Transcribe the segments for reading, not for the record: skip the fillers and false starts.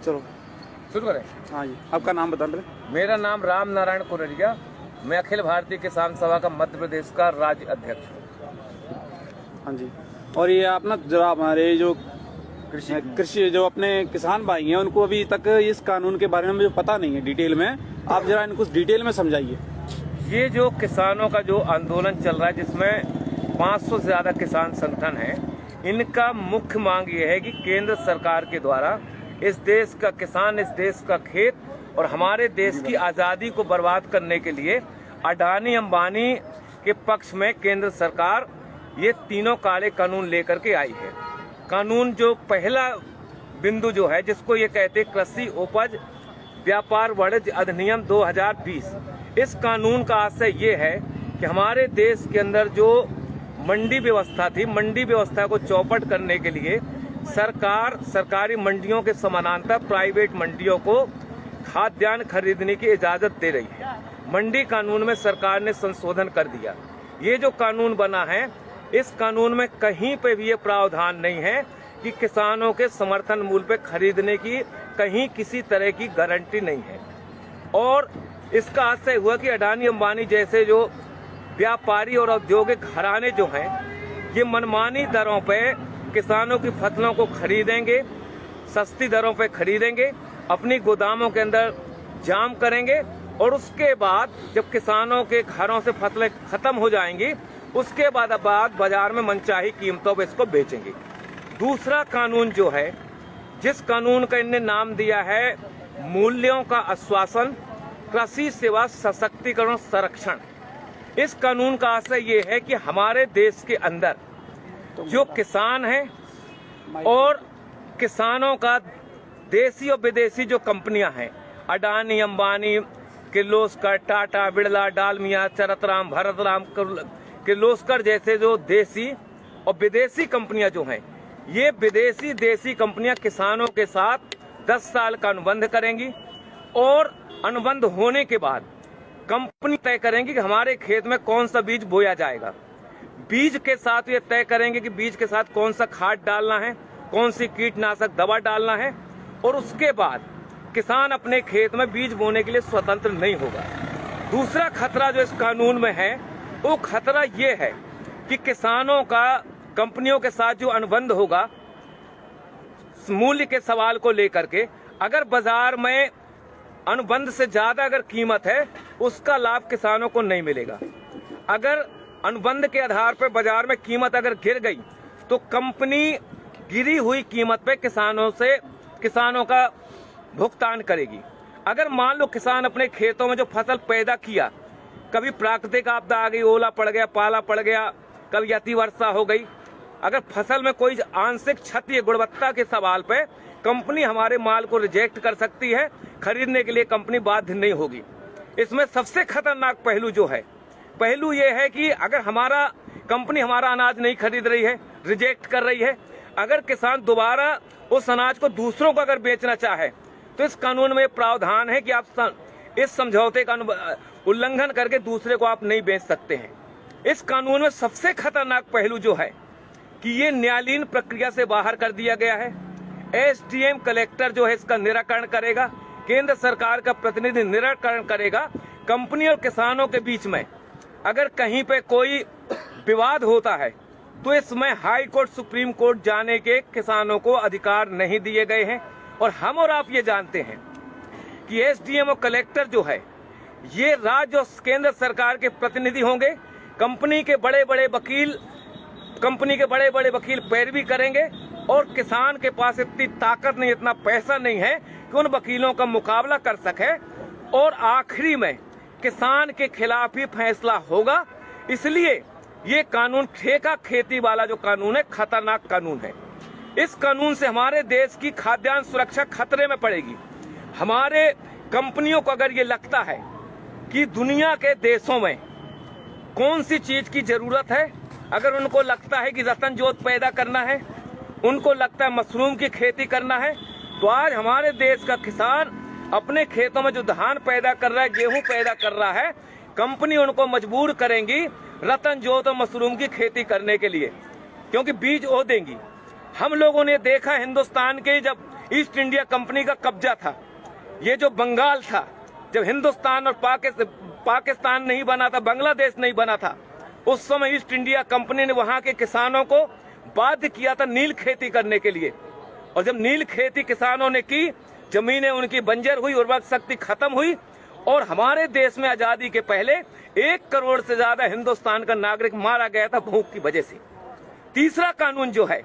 चलो शुरू करें। हाँ जी, आपका नाम बता दें। मेरा नाम राम नारायण कुररिया, मैं अखिल भारतीय किसान सभा का मध्य प्रदेश का राज्य अध्यक्ष हूँ। हाँ जी, और ये अपना जरा हमारे जो कृषि जो अपने किसान भाई हैं उनको अभी तक इस कानून के बारे में मुझे पता नहीं है डिटेल में, आप जरा इनको डिटेल में समझाइए। ये जो किसानों का जो आंदोलन चल रहा है जिसमें 500 से ज्यादा किसान संगठन हैं, इनका मुख्य मांग ये है कि केंद्र सरकार के द्वारा इस देश का किसान, इस देश का खेत और हमारे देश की आज़ादी को बर्बाद करने के लिए अडानी अंबानी के पक्ष में केंद्र सरकार ये तीनों काले कानून लेकर के आई है। कानून जो पहला बिंदु जो है जिसको ये कहते हैं कृषि उपज व्यापार वाणिज्य अधिनियम 2020, इस कानून का आशय ये है कि हमारे देश के अंदर जो मंडी व्यवस्था थी, मंडी व्यवस्था को चौपट करने के लिए सरकार सरकारी मंडियों के समानांतर प्राइवेट मंडियों को खाद्यान्न खरीदने की इजाजत दे रही है। मंडी कानून में सरकार ने संशोधन कर दिया। ये जो कानून बना है, इस कानून में कहीं पे भी ये प्रावधान नहीं है कि किसानों के समर्थन मूल्य पे खरीदने की कहीं किसी तरह की गारंटी नहीं है। और इसका आशय हुआ कि अडानी अंबानी जैसे जो व्यापारी और औद्योगिक घराने जो हैं, ये मनमानी दरों पे किसानों की फसलों को खरीदेंगे, सस्ती दरों पे खरीदेंगे, अपनी गोदामों के अंदर जाम करेंगे और उसके बाद जब किसानों के घरों से फसलें खत्म हो जाएंगी उसके बाद बाजार में मनचाही कीमतों पर इसको बेचेंगे। दूसरा कानून जो है, जिस कानून का इनने नाम दिया है मूल्यों का आश्वासन कृषि सेवा सशक्तिकरण संरक्षण, इस कानून का आशय ये है कि हमारे देश के अंदर जो किसान हैं और किसानों का देसी और विदेशी जो कंपनियां हैं, अडानी अंबानी, किर्लोस्कर, टाटा, बिड़ला, डालमिया, चरतराम, भरतराम, किर्लोस्कर जैसे जो देसी और विदेशी कंपनियां जो हैं, ये विदेशी देसी कंपनियां किसानों के साथ 10 साल का अनुबंध करेंगी और अनुबंध होने के बाद कंपनी तय करेंगी कि हमारे खेत में कौन सा बीज बोया जाएगा। बीज के साथ ये तय करेंगे कि बीज के साथ कौन सा खाद डालना है, कौन सी कीटनाशक दवा डालना है, और उसके बाद किसान अपने खेत में बीज बोने के लिए स्वतंत्र नहीं होगा। दूसरा खतरा जो इस कानून में है, वो खतरा ये है कि किसानों का कंपनियों के साथ जो अनुबंध होगा मूल्य के सवाल को लेकर के, अगर बाजार में अनुबंध से ज्यादा अगर कीमत है, उसका लाभ किसानों को नहीं मिलेगा। अगर अनुबंध के आधार पर बाजार में कीमत अगर गिर गई तो कंपनी गिरी हुई कीमत पे किसानों का भुगतान करेगी। अगर मान लो किसान अपने खेतों में जो फसल पैदा किया, कभी प्राकृतिक आपदा आ गई, ओला पड़ गया, पाला पड़ गया, कभी अति वर्षा हो गई, अगर फसल में कोई आंशिक क्षति गुणवत्ता के सवाल पे कंपनी हमारे माल को रिजेक्ट कर सकती है, खरीदने के लिए कंपनी बाध्य नहीं होगी। इसमें सबसे खतरनाक पहलू ये है कि अगर कंपनी हमारा अनाज नहीं खरीद रही है, रिजेक्ट कर रही है, अगर किसान दोबारा उस अनाज को दूसरों को अगर बेचना चाहे तो इस कानून में प्रावधान है कि आप इस समझौते का उल्लंघन करके दूसरे को आप नहीं बेच सकते हैं। इस कानून में सबसे खतरनाक पहलू जो है कि ये न्यायालयीन प्रक्रिया से बाहर कर दिया गया है। एसडीएम कलेक्टर जो है इसका निराकरण करेगा, केंद्र सरकार का प्रतिनिधि निराकरण करेगा। कंपनी और किसानों के बीच में अगर कहीं पे कोई विवाद होता है तो इसमें हाई कोर्ट, सुप्रीम कोर्ट जाने के किसानों को अधिकार नहीं दिए गए हैं। और हम और आप ये जानते हैं कि एसडीएम और कलेक्टर जो है ये राज्य और केंद्र सरकार के प्रतिनिधि होंगे। कंपनी के बड़े बड़े वकील पैरवी करेंगे और किसान के पास इतनी ताकत नहीं, इतना पैसा नहीं है कि उन वकीलों का मुकाबला कर सके और आखिरी में किसान के खिलाफ ही फैसला होगा। इसलिए ये कानून ठेका खेती वाला जो कानून है, खतरनाक कानून है। इस कानून से हमारे देश की खाद्यान्न सुरक्षा खतरे में पड़ेगी। हमारे कंपनियों को अगर ये लगता है कि दुनिया के देशों में कौन सी चीज की जरूरत है, अगर उनको लगता है कि रतन जोत पैदा करना है, उनको लगता है मशरूम की खेती करना है, तो आज हमारे देश का किसान अपने खेतों में जो धान पैदा कर रहा है, गेहूं पैदा कर रहा है, कंपनी उनको मजबूर करेंगी रतन जोत और मशरूम की खेती करने के लिए, क्योंकि बीज वो देंगी। हम लोगों ने देखा हिंदुस्तान के जब ईस्ट इंडिया कंपनी का कब्जा था। ये जो बंगाल था, जब हिंदुस्तान और पाकिस्तान नहीं बना था, बांग्लादेश नहीं बना था, उस समय ईस्ट इंडिया कंपनी ने वहां के किसानों को बाध्य किया था नील खेती करने के लिए। और जब नील खेती किसानों ने की, जमीनें उनकी बंजर हुई, उर्वरक शक्ति खत्म हुई और हमारे देश में आजादी के पहले 1 करोड़ से ज्यादा हिंदुस्तान का नागरिक मारा गया था भूख की वजह से। तीसरा कानून जो है,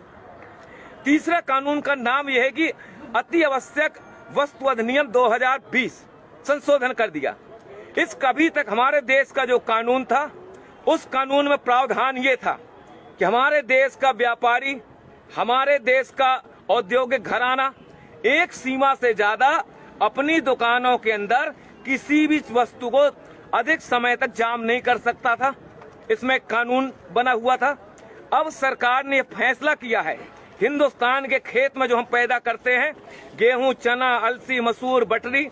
तीसरा कानून का नाम यह है कि अति आवश्यक वस्तु अधिनियम 2020 संशोधन कर दिया। इस कभी तक हमारे देश का जो कानून था, उस कानून में प्रावधान ये था कि हमारे देश का व्यापारी, हमारे देश का औद्योगिक घराना एक सीमा से ज्यादा अपनी दुकानों के अंदर किसी भी वस्तु को अधिक समय तक जाम नहीं कर सकता था। इसमें कानून बना हुआ था। अब सरकार ने फैसला किया है, हिंदुस्तान के खेत में जो हम पैदा करते हैं, गेहूं, चना, अलसी, मसूर, बटरी,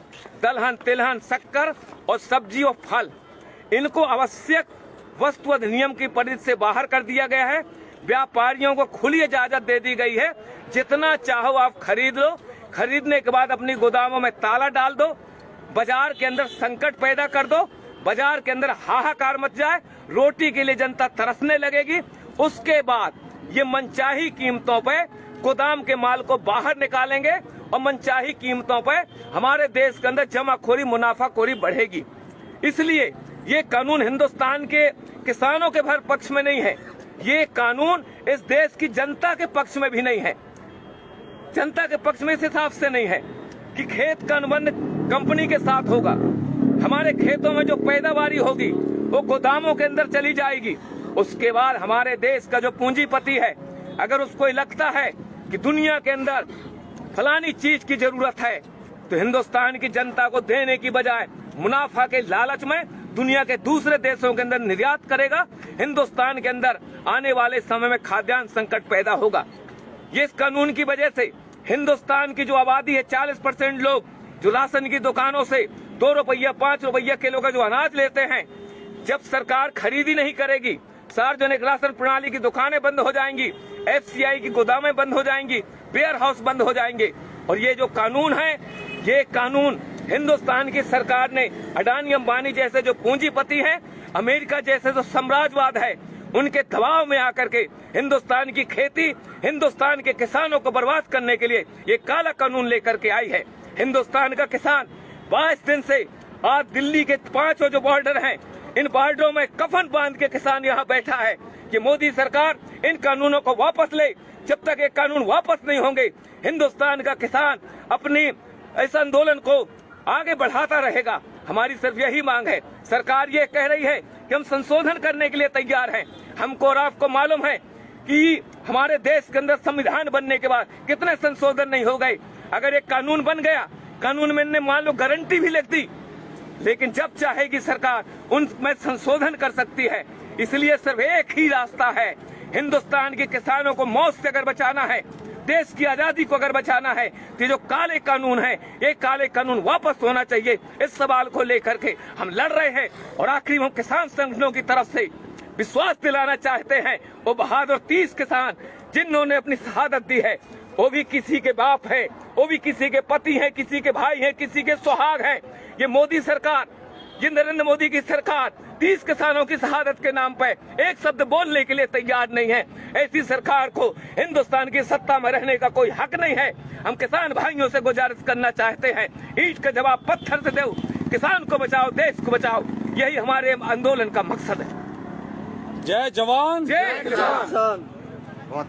दलहन, तिलहन, शक्कर और सब्जी और फल, इनको आवश्यक वस्तु अधिनियम की परिधि से बाहर कर दिया गया है। व्यापारियों को खुली इजाजत दे दी गई है, जितना चाहो आप खरीद लो, खरीदने के बाद अपनी गोदामों में ताला डाल दो, बाजार के अंदर संकट पैदा कर दो, बाजार के अंदर हाहाकार मच जाए, रोटी के लिए जनता तरसने लगेगी। उसके बाद ये मनचाही कीमतों पे गोदाम के माल को बाहर निकालेंगे और मनचाही कीमतों पे हमारे देश के अंदर जमाखोरी, मुनाफाखोरी बढ़ेगी। इसलिए ये कानून हिंदुस्तान के किसानों के भर पक्ष में नहीं है, ये कानून इस देश की जनता के पक्ष में भी नहीं है। जनता के पक्ष में इस हिसाब से नहीं है कि खेत का अनुबंध कंपनी के साथ होगा, हमारे खेतों में जो पैदावारी होगी वो गोदामों के अंदर चली जाएगी। उसके बाद हमारे देश का जो पूंजीपति है, अगर उसको लगता है कि दुनिया के अंदर फलानी चीज की जरूरत है, तो हिंदुस्तान की जनता को देने की बजाय मुनाफा के लालच में दुनिया के दूसरे देशों के अंदर निर्यात करेगा। हिंदुस्तान के अंदर आने वाले समय में खाद्यान्न संकट पैदा होगा। ये इस कानून की वजह से हिंदुस्तान की जो आबादी है, 40% लोग जो राशन की दुकानों से 2 रुपया 5 रुपया किलो का जो अनाज लेते हैं, जब सरकार खरीदी नहीं करेगी, सार्वजनिक राशन प्रणाली की दुकानें बंद हो जाएंगी, FCI की गोदामें बंद हो जाएंगी, वेयर हाउस बंद हो जाएंगे। और ये जो कानून है, ये कानून हिंदुस्तान की सरकार ने अडानी अंबानी जैसे जो पूंजीपति हैं, अमेरिका जैसे जो साम्राज्यवाद है, उनके दबाव में आकर के हिंदुस्तान की खेती, हिंदुस्तान के किसानों को बर्बाद करने के लिए ये काला कानून लेकर के आई है। हिंदुस्तान का किसान 22 दिन से आज दिल्ली के 5 जो बॉर्डर हैं, इन बॉर्डरों में कफन बांध के किसान यहाँ बैठा है कि मोदी सरकार इन कानूनों को वापस ले। जब तक ये कानून वापस नहीं होंगे, हिंदुस्तान का किसान अपनी इस आंदोलन को आगे बढ़ाता रहेगा। हमारी सिर्फ यही मांग है। सरकार ये कह रही है कि हम संशोधन करने के लिए तैयार हैं। हमको और आपको मालूम है कि हमारे देश के अंदर संविधान बनने के बाद कितने संशोधन नहीं हो गए। अगर एक कानून बन गया, कानून में ने मान लो गारंटी भी लिख दी, लेकिन जब चाहेगी सरकार उनमें संशोधन कर सकती है। इसलिए सिर्फ एक ही रास्ता है, हिंदुस्तान के किसानों को मौत से अगर बचाना है, देश की आजादी को अगर बचाना है, तो जो काले कानून है, ये काले कानून वापस होना चाहिए। इस सवाल को लेकर के हम लड़ रहे हैं। और आखिरी हम किसान संगठनों की तरफ से विश्वास दिलाना चाहते हैं, वो बहादुर 30 किसान जिन्होंने अपनी शहादत दी है, वो भी किसी के बाप है, वो भी किसी के पति हैं, किसी के भाई हैं, किसी के सुहाग हैं। ये मोदी सरकार, ये नरेंद्र मोदी की सरकार 30 किसानों की शहादत के नाम पर एक शब्द बोलने के लिए तैयार नहीं है। ऐसी सरकार को हिंदुस्तान की सत्ता में रहने का कोई हक नहीं है। हम किसान भाइयों से गुजारिश करना चाहते हैं, ईंट का जवाब पत्थर से दो, किसान को बचाओ, देश को बचाओ। यही हमारे आंदोलन का मकसद है। जय जवान जय किसान।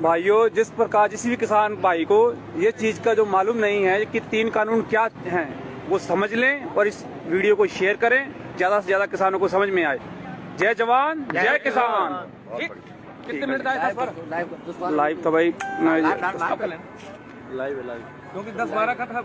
भाइयों, जिस प्रकार किसी भी किसान भाई को ये चीज का जो मालूम नहीं है कि 3 कानून क्या हैं, वो समझ लें और इस वीडियो को शेयर करें, ज्यादा से ज्यादा किसानों को समझ में आए। जय जवान जय किसान। कितने मिनट का है लाइव? तो भाई लाइव क्योंकि 10-12 का था।